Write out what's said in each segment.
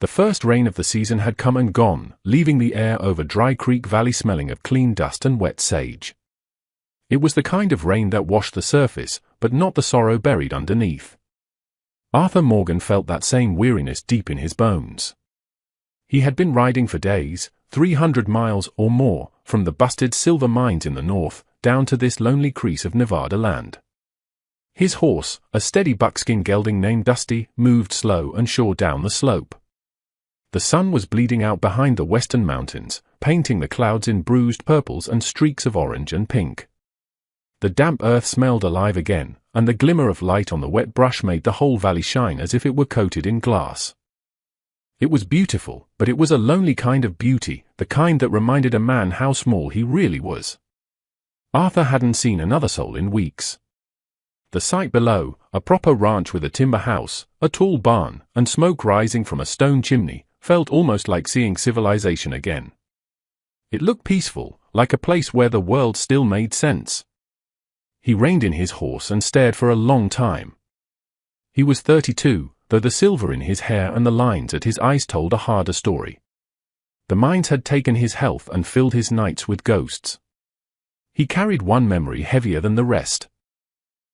The first rain of the season had come and gone, leaving the air over Dry Creek Valley smelling of clean dust and wet sage. It was the kind of rain that washed the surface, but not the sorrow buried underneath. Arthur Morgan felt that same weariness deep in his bones. He had been riding for days, 300 miles or more, from the busted silver mines in the north, down to this lonely crease of Nevada land. His horse, a steady buckskin gelding named Dusty, moved slow and sure down the slope. The sun was bleeding out behind the western mountains, painting the clouds in bruised purples and streaks of orange and pink. The damp earth smelled alive again, and the glimmer of light on the wet brush made the whole valley shine as if it were coated in glass. It was beautiful, but it was a lonely kind of beauty, the kind that reminded a man how small he really was. Arthur hadn't seen another soul in weeks. The sight below, a proper ranch with a timber house, a tall barn, and smoke rising from a stone chimney, felt almost like seeing civilization again. It looked peaceful, like a place where the world still made sense. He reined in his horse and stared for a long time. He was 32, though the silver in his hair and the lines at his eyes told a harder story. The mines had taken his health and filled his nights with ghosts. He carried one memory heavier than the rest.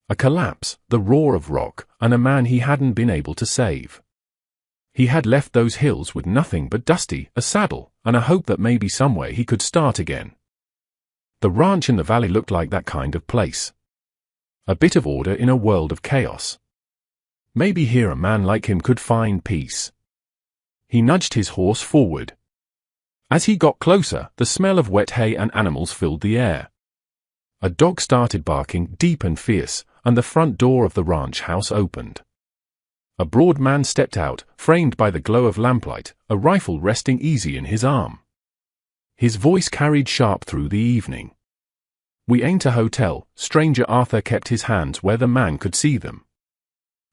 A collapse, the roar of rock, and a man he hadn't been able to save. He had left those hills with nothing but Dusty, a saddle, and a hope that maybe somewhere he could start again. The ranch in the valley looked like that kind of place. A bit of order in a world of chaos. Maybe here a man like him could find peace. He nudged his horse forward. As he got closer, the smell of wet hay and animals filled the air. A dog started barking, deep and fierce, and the front door of the ranch house opened. A broad man stepped out, framed by the glow of lamplight, a rifle resting easy in his arm. His voice carried sharp through the evening. "We ain't a hotel." Stranger Arthur kept his hands where the man could see them.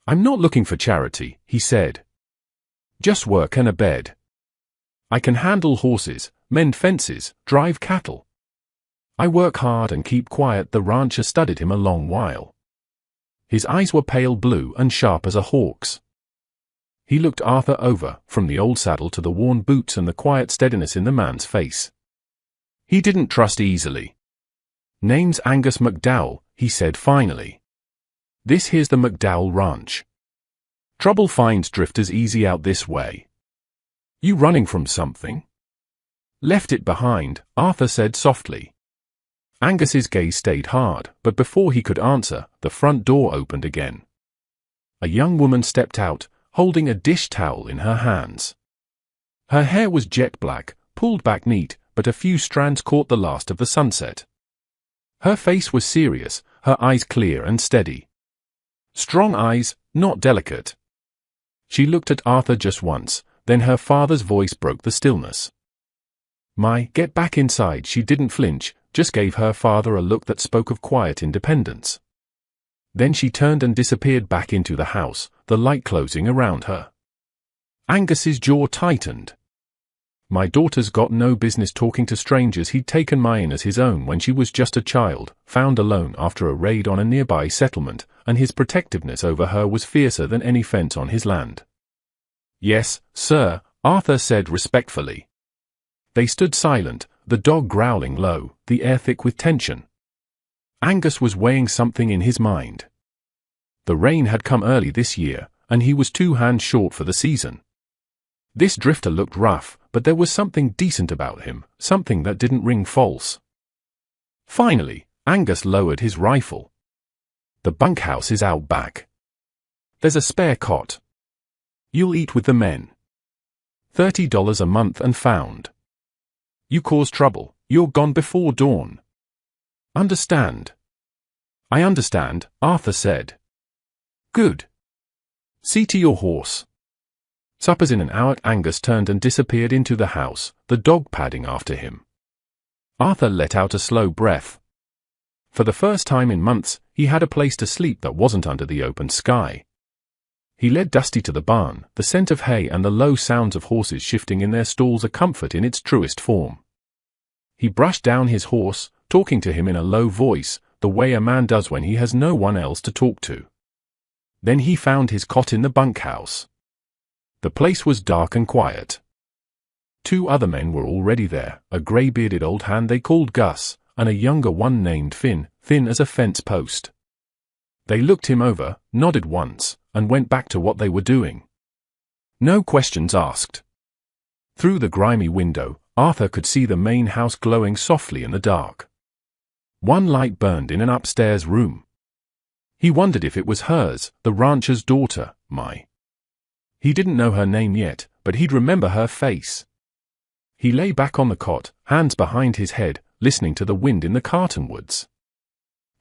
"I'm not looking for charity," he said. "Just work and a bed. I can handle horses, mend fences, drive cattle. I work hard and keep quiet." The rancher studied him a long while. His eyes were pale blue and sharp as a hawk's. He looked Arthur over, from the old saddle to the worn boots and the quiet steadiness in the man's face. He didn't trust easily. "Name's Angus McDowell," he said finally. "This here's the McDowell Ranch. Trouble finds drifters easy out this way. You running from something?" "Left it behind," Arthur said softly. Angus's gaze stayed hard, but before he could answer, the front door opened again. A young woman stepped out, holding a dish towel in her hands. Her hair was jet black, pulled back neat, but a few strands caught the last of the sunset. Her face was serious, her eyes clear and steady. Strong eyes, not delicate. She looked at Arthur just once, then her father's voice broke the stillness. Get back inside." She didn't flinch, just gave her father a look that spoke of quiet independence. Then she turned and disappeared back into the house, the light closing around her. Angus's jaw tightened. "My daughter's got no business talking to strangers." He'd taken Mayan as his own when she was just a child, found alone after a raid on a nearby settlement, and his protectiveness over her was fiercer than any fence on his land. "Yes, sir," Arthur said respectfully. They stood silent, the dog growling low, the air thick with tension. Angus was weighing something in his mind. The rain had come early this year, and he was 2 hands short for the season. This drifter looked rough, but there was something decent about him, something that didn't ring false. Finally, Angus lowered his rifle. "The bunkhouse is out back. There's a spare cot. You'll eat with the men. $30 a month and found. You cause trouble, you're gone before dawn. Understand?" "I understand," Arthur said. "Good. See to your horse. Supper's in an hour." Angus turned and disappeared into the house, the dog padding after him. Arthur let out a slow breath. For the first time in months, he had a place to sleep that wasn't under the open sky. He led Dusty to the barn, the scent of hay and the low sounds of horses shifting in their stalls a comfort in its truest form. He brushed down his horse, talking to him in a low voice, the way a man does when he has no one else to talk to. Then he found his cot in the bunkhouse. The place was dark and quiet. 2 other men were already there, a grey-bearded old hand they called Gus, and a younger one named Finn, thin as a fence post. They looked him over, nodded once, and went back to what they were doing. No questions asked. Through the grimy window, Arthur could see the main house glowing softly in the dark. One light burned in an upstairs room. He wondered if it was hers, the rancher's daughter, Mai. He didn't know her name yet, but he'd remember her face. He lay back on the cot, hands behind his head, listening to the wind in the cottonwoods.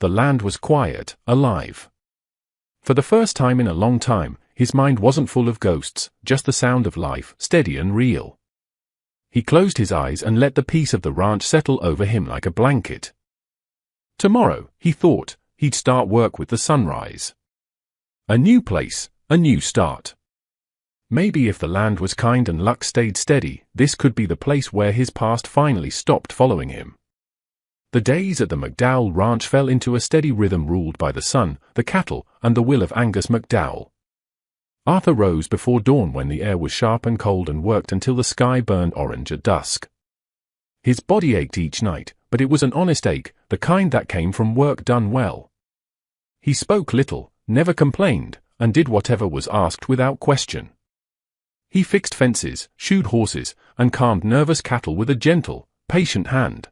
The land was quiet, alive. For the first time in a long time, his mind wasn't full of ghosts, just the sound of life, steady and real. He closed his eyes and let the peace of the ranch settle over him like a blanket. Tomorrow, he thought, he'd start work with the sunrise. A new place, a new start. Maybe if the land was kind and luck stayed steady, this could be the place where his past finally stopped following him. The days at the McDowell ranch fell into a steady rhythm ruled by the sun, the cattle, and the will of Angus McDowell. Arthur rose before dawn when the air was sharp and cold and worked until the sky burned orange at dusk. His body ached each night, but it was an honest ache, the kind that came from work done well. He spoke little, never complained, and did whatever was asked without question. He fixed fences, shoed horses, and calmed nervous cattle with a gentle, patient hand.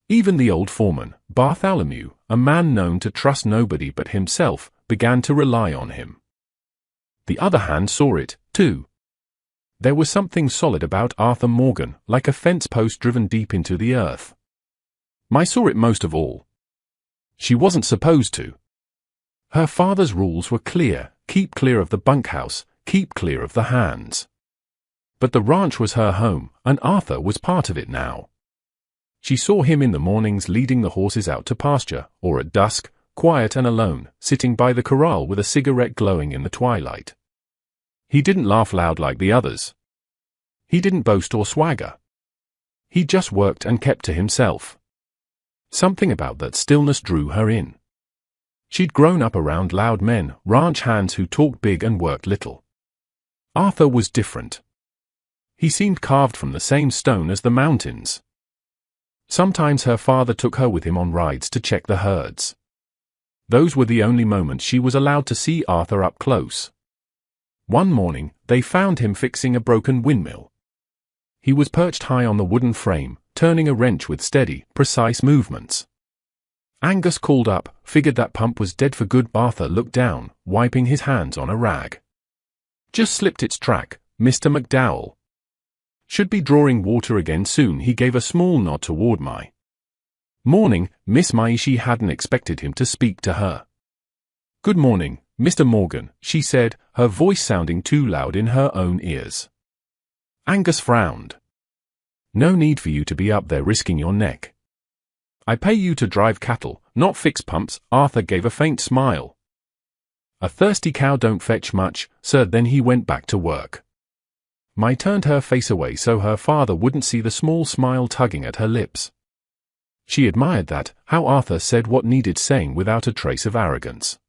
Even the old foreman, Bartholomew, a man known to trust nobody but himself, began to rely on him. The other hand saw it, too. There was something solid about Arthur Morgan, like a fence post driven deep into the earth. Mai saw it most of all. She wasn't supposed to. Her father's rules were clear: keep clear of the bunkhouse, keep clear of the hands. But the ranch was her home, and Arthur was part of it now. She saw him in the mornings leading the horses out to pasture, or at dusk, quiet and alone, sitting by the corral with a cigarette glowing in the twilight. He didn't laugh loud like the others. He didn't boast or swagger. He just worked and kept to himself. Something about that stillness drew her in. She'd grown up around loud men, ranch hands who talked big and worked little. Arthur was different. He seemed carved from the same stone as the mountains. Sometimes her father took her with him on rides to check the herds. Those were the only moments she was allowed to see Arthur up close. One morning, they found him fixing a broken windmill. He was perched high on the wooden frame, turning a wrench with steady, precise movements. Angus called up, figured that pump was dead for good. Arthur looked down, wiping his hands on a rag. Just slipped its track, Mr. McDowell. Should be drawing water again soon. He gave a small nod toward Mai. Morning, Miss Mai. She hadn't expected him to speak to her. Good morning, Mr. Morgan, she said, her voice sounding too loud in her own ears. Angus frowned. No need for you to be up there risking your neck. I pay you to drive cattle, not fix pumps. Arthur gave a faint smile. A thirsty cow don't fetch much, sir. Then he went back to work. Mai turned her face away so her father wouldn't see the small smile tugging at her lips. She admired that, how Arthur said what needed saying without a trace of arrogance.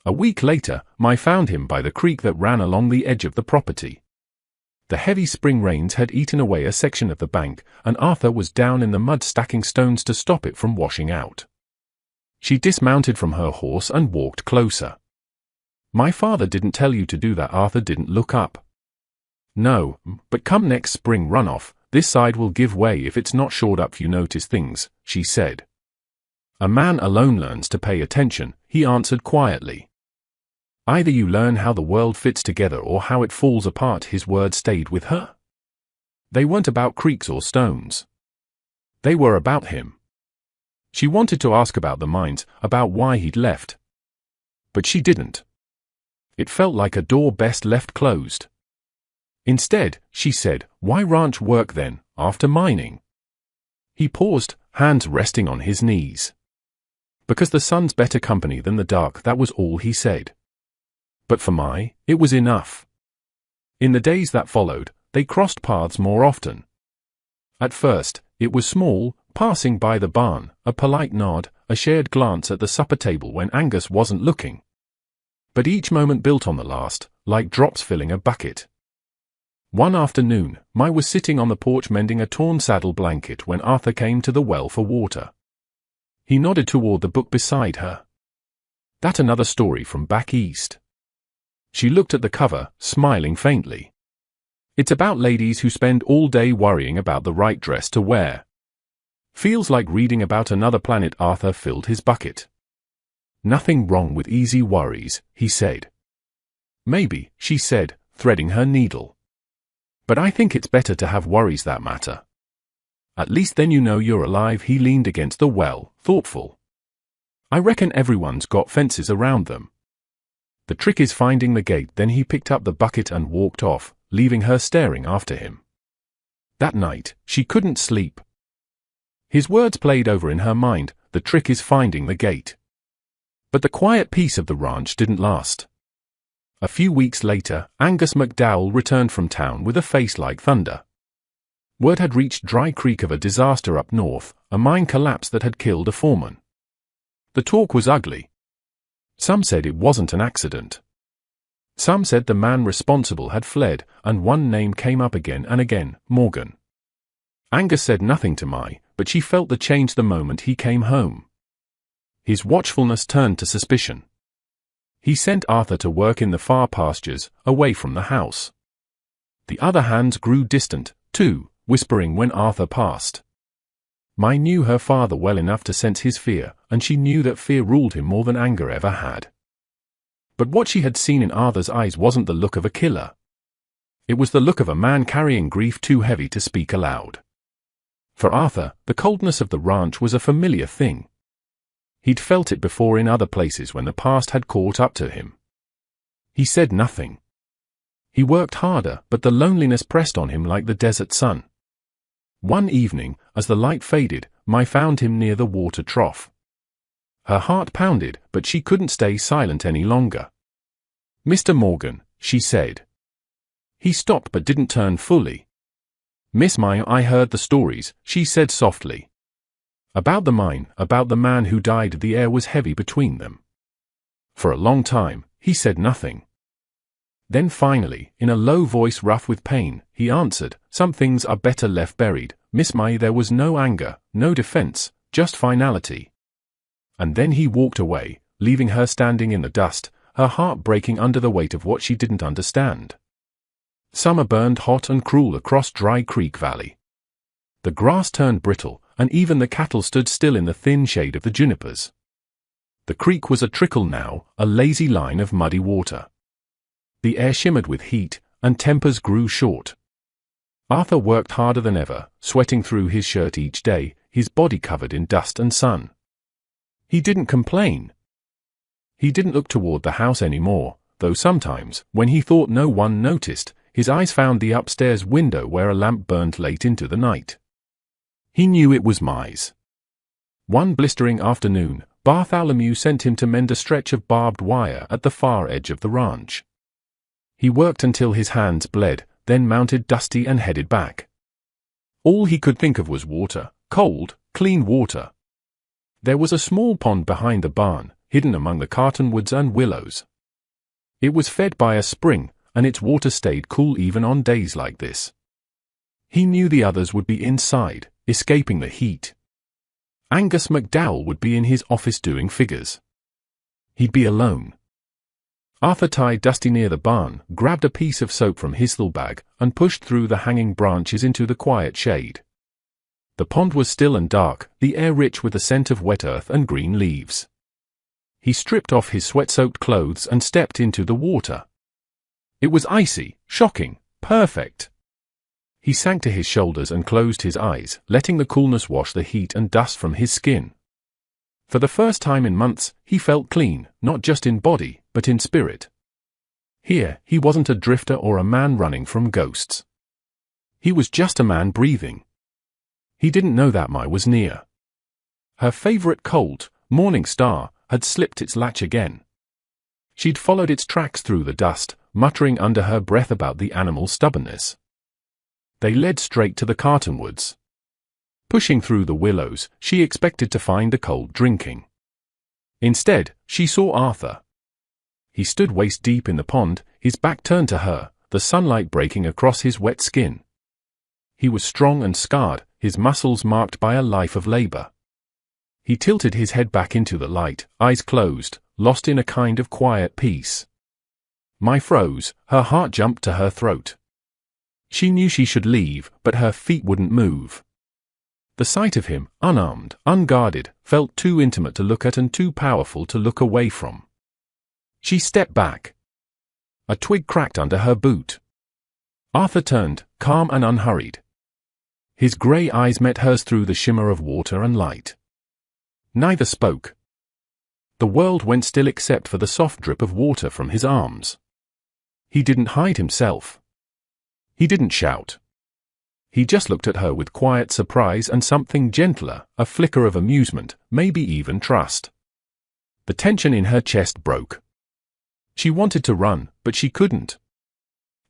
A week later, Mai found him by the creek that ran along the edge of the property. The heavy spring rains had eaten away a section of the bank, and Arthur was down in the mud stacking stones to stop it from washing out. She dismounted from her horse and walked closer. My father didn't tell you to do that. Arthur didn't look up. No, but come next spring runoff, this side will give way if it's not shored up. You notice things, she said. A man alone learns to pay attention, he answered quietly. Either you learn how the world fits together or how it falls apart. His words stayed with her. They weren't about creeks or stones. They were about him. She wanted to ask about the mines, about why he'd left. But she didn't. It felt like a door best left closed. Instead, she said, why ranch work then, after mining? He paused, hands resting on his knees. Because the sun's better company than the dark. That was all he said. But for Mai, it was enough. In the days that followed, they crossed paths more often. At first, it was small, passing by the barn, a polite nod, a shared glance at the supper table when Angus wasn't looking. But each moment built on the last, like drops filling a bucket. One afternoon, Mai was sitting on the porch mending a torn saddle blanket when Arthur came to the well for water. He nodded toward the book beside her. "That another story from back east?" She looked at the cover, smiling faintly. "It's about ladies who spend all day worrying about the right dress to wear." "Feels like reading about another planet." Arthur filled his bucket. "Nothing wrong with easy worries," he said. "Maybe," she said, threading her needle. "But I think it's better to have worries that matter. At least then you know you're alive." He leaned against the well, thoughtful. "I reckon everyone's got fences around them. The trick is finding the gate." Then he picked up the bucket and walked off, leaving her staring after him. That night, she couldn't sleep. His words played over in her mind, the trick is finding the gate. But the quiet peace of the ranch didn't last. A few weeks later, Angus McDowell returned from town with a face like thunder. Word had reached Dry Creek of a disaster up north, a mine collapse that had killed a foreman. The talk was ugly. Some said it wasn't an accident. Some said the man responsible had fled, and one name came up again and again, Morgan. Angus said nothing to Mai, but she felt the change the moment he came home. His watchfulness turned to suspicion. He sent Arthur to work in the far pastures, away from the house. The other hands grew distant, too, whispering when Arthur passed. Mai knew her father well enough to sense his fear, and she knew that fear ruled him more than anger ever had. But what she had seen in Arthur's eyes wasn't the look of a killer. It was the look of a man carrying grief too heavy to speak aloud. For Arthur, the coldness of the ranch was a familiar thing. He'd felt it before in other places when the past had caught up to him. He said nothing. He worked harder, but the loneliness pressed on him like the desert sun. One evening, as the light faded, Mai found him near the water trough. Her heart pounded, but she couldn't stay silent any longer. "Mr. Morgan," she said. He stopped but didn't turn fully. "Miss Mai, I heard the stories," she said softly. About the mine, about the man who died. The air was heavy between them. For a long time, he said nothing. Then finally, in a low voice rough with pain, he answered, "Some things are better left buried, Miss Mai." There was no anger, no defense, just finality. And then he walked away, leaving her standing in the dust, her heart breaking under the weight of what she didn't understand. Summer burned hot and cruel across Dry Creek Valley. The grass turned brittle, and even the cattle stood still in the thin shade of the junipers. The creek was a trickle now, a lazy line of muddy water. The air shimmered with heat, and tempers grew short. Arthur worked harder than ever, sweating through his shirt each day, his body covered in dust and sun. He didn't complain. He didn't look toward the house anymore, though sometimes, when he thought no one noticed, his eyes found the upstairs window where a lamp burned late into the night. He knew it was Mai's. One blistering afternoon, Bartholomew sent him to mend a stretch of barbed wire at the far edge of the ranch. He worked until his hands bled, then mounted dusty and headed back. All he could think of was water, cold, clean water. There was a small pond behind the barn, hidden among the cottonwoods and willows. It was fed by a spring, and its water stayed cool even on days like this. He knew the others would be inside, escaping the heat. Angus McDowell would be in his office doing figures. He'd be alone. Arthur tied Dusty near the barn, grabbed a piece of soap from his little bag, and pushed through the hanging branches into the quiet shade. The pond was still and dark, the air rich with the scent of wet earth and green leaves. He stripped off his sweat-soaked clothes and stepped into the water. It was icy, shocking, perfect. He sank to his shoulders and closed his eyes, letting the coolness wash the heat and dust from his skin. For the first time in months, he felt clean, not just in body, but in spirit. Here, he wasn't a drifter or a man running from ghosts. He was just a man breathing. He didn't know that Mai was near. Her favorite colt, Morning Star, had slipped its latch again. She'd followed its tracks through the dust, muttering under her breath about the animal's stubbornness. They led straight to the cottonwoods. Pushing through the willows, she expected to find the colt drinking. Instead, she saw Arthur. he stood waist-deep in the pond, his back turned to her, the sunlight breaking across his wet skin. He was strong and scarred, his muscles marked by a life of labor. He tilted his head back into the light, eyes closed, lost in a kind of quiet peace. Mai froze, her heart jumped to her throat. She knew she should leave, but her feet wouldn't move. The sight of him, unarmed, unguarded, felt too intimate to look at and too powerful to look away from. She stepped back. A twig cracked under her boot. Arthur turned, calm and unhurried. His grey eyes met hers through the shimmer of water and light. Neither spoke. The world went still except for the soft drip of water from his arms. He didn't hide himself. He didn't shout. He just looked at her with quiet surprise and something gentler, a flicker of amusement, maybe even trust. The tension in her chest broke. She wanted to run, but she couldn't.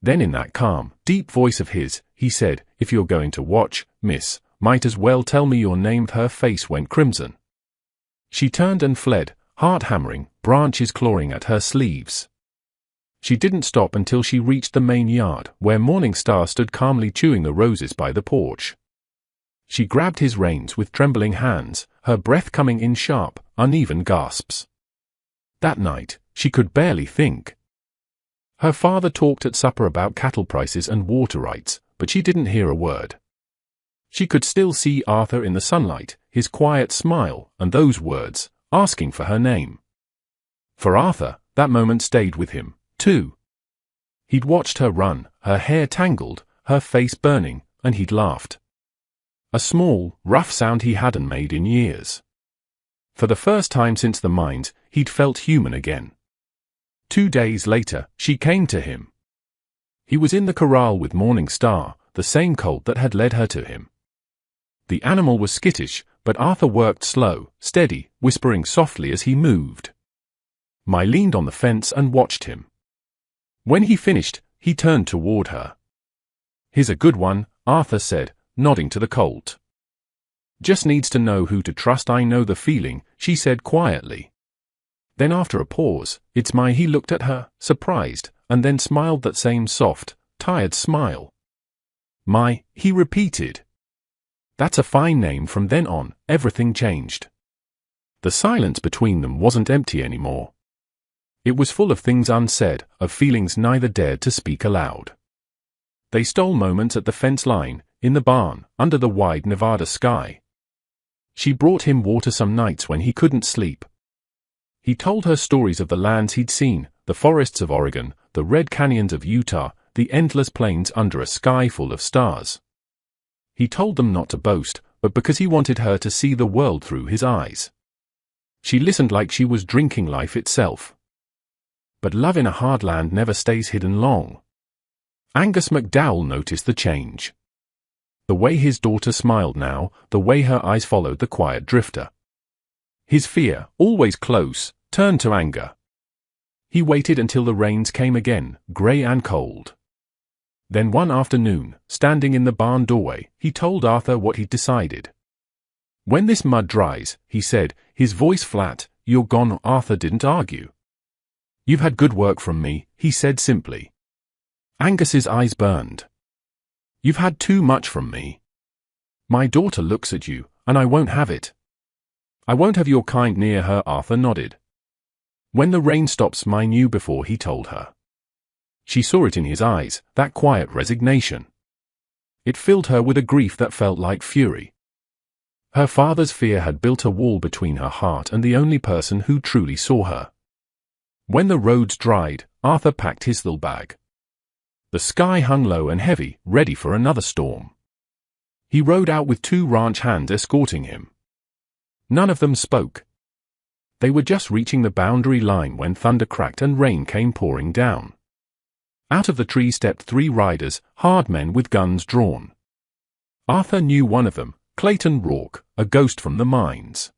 Then in that calm, deep voice of his, he said, "If you're going to watch, miss, might as well tell me your name." Her face went crimson. She turned and fled, heart hammering, branches clawing at her sleeves. She didn't stop until she reached the main yard, where Morning Star stood calmly chewing the roses by the porch. She grabbed his reins with trembling hands, her breath coming in sharp, uneven gasps. That night, she could barely think. Her father talked at supper about cattle prices and water rights, but she didn't hear a word. She could still see Arthur in the sunlight, his quiet smile, and those words, asking for her name. For Arthur, that moment stayed with him, too. He'd watched her run, her hair tangled, her face burning, and he'd laughed. A small, rough sound he hadn't made in years. For the first time since the mines, he'd felt human again. 2 days later, she came to him. He was in the corral with Morning Star, the same colt that had led her to him. The animal was skittish, but Arthur worked slow, steady, whispering softly as he moved. Mai leaned on the fence and watched him. When he finished, he turned toward her. "Here's a good one," Arthur said, nodding to the colt. "Just needs to know who to trust." "I know the feeling," she said quietly. Then after a pause, "It's Mai." He looked at her, surprised, and then smiled that same soft, tired smile. "Mai," he repeated. "That's a fine name." From then on, everything changed. The silence between them wasn't empty anymore. It was full of things unsaid, of feelings neither dared to speak aloud. They stole moments at the fence line, in the barn, under the wide Nevada sky. She brought him water some nights when he couldn't sleep. He told her stories of the lands he'd seen, the forests of Oregon, the red canyons of Utah, the endless plains under a sky full of stars. He told them not to boast, but because he wanted her to see the world through his eyes. She listened like she was drinking life itself. But love in a hard land never stays hidden long. Angus McDowell noticed the change. The way his daughter smiled now, the way her eyes followed the quiet drifter. His fear, always close, turned to anger. He waited until the rains came again, grey and cold. Then one afternoon, standing in the barn doorway, he told Arthur what he'd decided. "When this mud dries," he said, his voice flat, "you're gone." Arthur didn't argue. "You've had good work from me," he said simply. Angus's eyes burned. "You've had too much from me. My daughter looks at you, and I won't have it. I won't have your kind near her." Arthur nodded. "When the rain stops," Mai knew before he told her. She saw it in his eyes, that quiet resignation. It filled her with a grief that felt like fury. Her father's fear had built a wall between her heart and the only person who truly saw her. When the roads dried, Arthur packed his little bag. The sky hung low and heavy, ready for another storm. He rode out with 2 ranch hands escorting him. None of them spoke. They were just reaching the boundary line when thunder cracked and rain came pouring down. Out of the tree stepped 3 riders, hard men with guns drawn. Arthur knew one of them, Clayton Rourke, a ghost from the mines.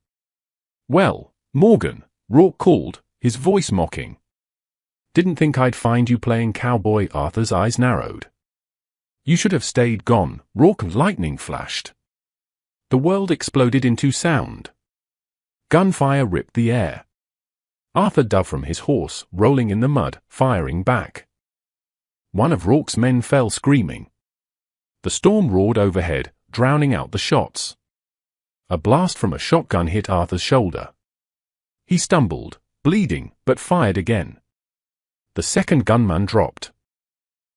"Well, Morgan," Rourke called, his voice mocking. "Didn't think I'd find you playing cowboy." Arthur's eyes narrowed. "You should have stayed gone." Rourke. Lightning flashed. The world exploded into sound. Gunfire ripped the air. Arthur dove from his horse, rolling in the mud, firing back. One of Rourke's men fell screaming. The storm roared overhead, drowning out the shots. A blast from a shotgun hit Arthur's shoulder. He stumbled, bleeding, but fired again. The second gunman dropped.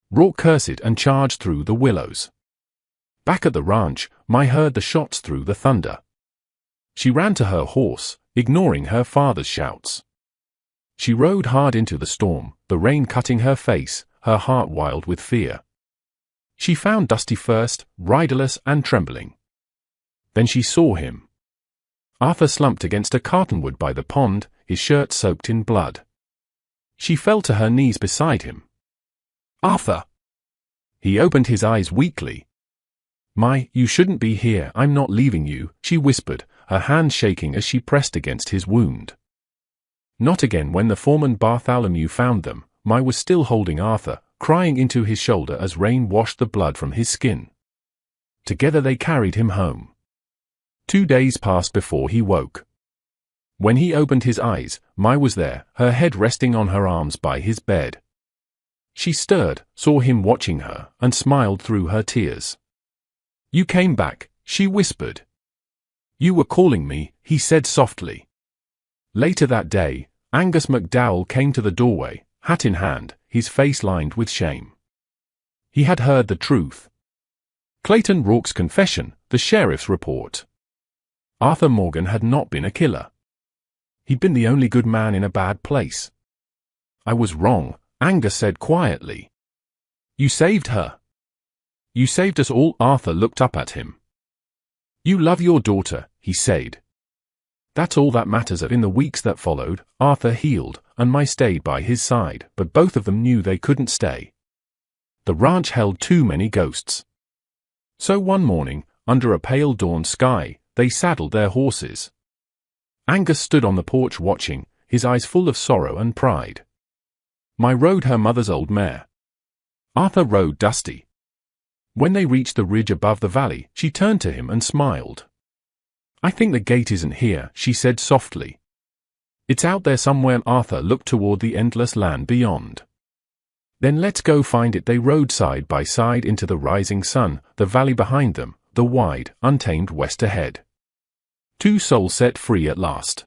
Rourke cursed and charged through the willows. Back at the ranch, Mai heard the shots through the thunder. She ran to her horse, ignoring her father's shouts. She rode hard into the storm, the rain cutting her face, her heart wild with fear. She found Dusty first, riderless and trembling. Then she saw him. Arthur slumped against a cottonwood by the pond, his shirt soaked in blood. She fell to her knees beside him. "Arthur!" He opened his eyes weakly. "Mai, you shouldn't be here, I'm not leaving you," she whispered, her hand shaking as she pressed against his wound. Not again. When the foreman Bartholomew found them, Mai was still holding Arthur, crying into his shoulder as rain washed the blood from his skin. Together they carried him home. 2 days passed before he woke. When he opened his eyes, Mai was there, her head resting on her arms by his bed. She stirred, saw him watching her, and smiled through her tears. "You came back," she whispered. "You were calling me," he said softly. Later that day, Angus McDowell came to the doorway, hat in hand, his face lined with shame. He had heard the truth. Clayton Rourke's confession, the sheriff's report. Arthur Morgan had not been a killer. He'd been the only good man in a bad place. "I was wrong," Angus said quietly. "You saved her. You saved us all." Arthur looked up at him. "You love your daughter," he said. "That's all that matters." In the weeks that followed, Arthur healed, and Mai stayed by his side, but both of them knew they couldn't stay. The ranch held too many ghosts. So one morning, under a pale dawn sky, they saddled their horses. Angus stood on the porch watching, his eyes full of sorrow and pride. Mai rode her mother's old mare. Arthur rode Dusty. When they reached the ridge above the valley, she turned to him and smiled. "I think the gate isn't here," she said softly. "It's out there somewhere." Arthur looked toward the endless land beyond. "Then let's go find it." They rode side by side into the rising sun, the valley behind them, the wide, untamed west ahead. Two souls set free at last.